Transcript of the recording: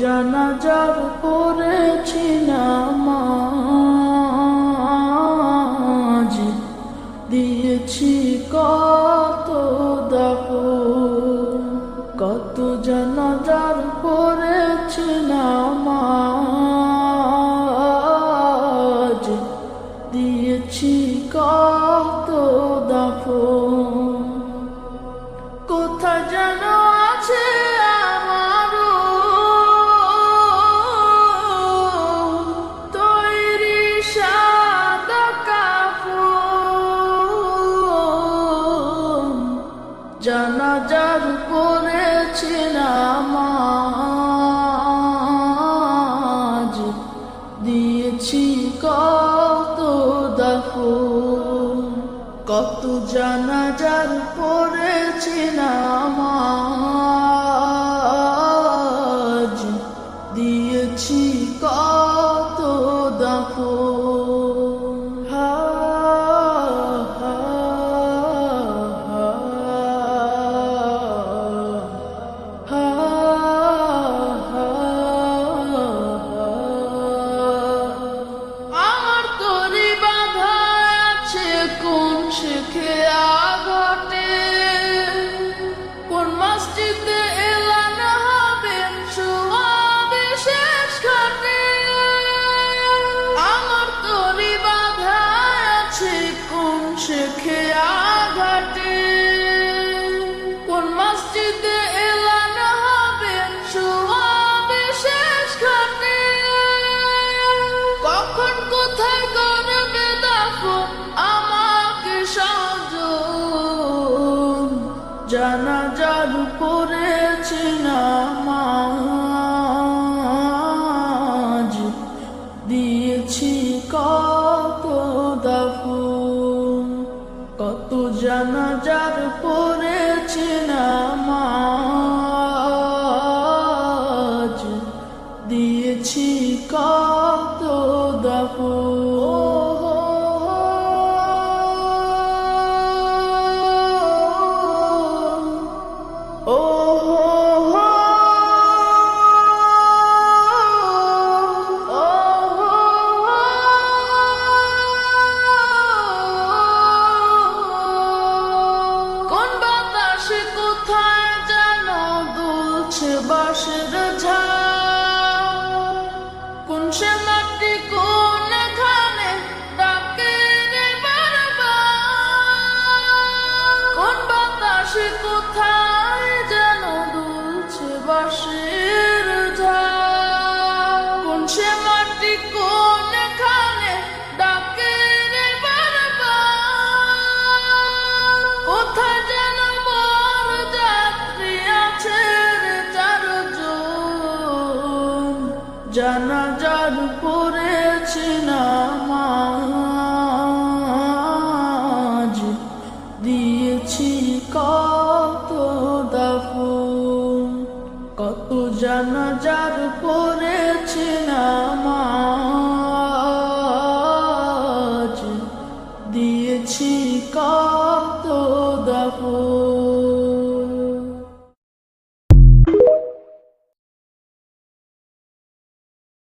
জানাজার পড়েছি নামাজ, দিয়েছি কত দাফন। কত জানাজার পড়েছি নামাজ, দিয়েছি কত দাফন। কোথায় যেন আছে জানাজার পড়েছি নামাজ, দিয়েছি কত দাফন। কত জানাজার পড়েছি নামাজ, দিয়েছি কত দাফন। কোন মসজিদে এলান হবেন সুয়াবে শেষ ঘাটে। আমার তরি বাধা আছে কোন শেখে আঘাটে। কোন মসজিদে এলান হবেন সুয়াবে শেষ ঘাটে। কখন কোথায় করবে দাফন আমাকে সাজন। জানাজার পড়েছি নামাজ, দিয়েছি কত দাফন। কত জানাজার পড়েছি নামাজ, দিয়েছি কত দাফন। কোথায় যেন দুলছে বাঁশের ঝাড়। কোন সে মাটি কোনখানে ডাকে রে বারবার। কোন বাতাসে কোথায় যেন দুলছে বাঁশের ঝাড়। কোন সে মাটি কোনখানে ডাকে রে বারবার। কোথায় যেন জানাজার পড়েছি নামাজ, দিয়েছি কত দাফন। কত জানাজার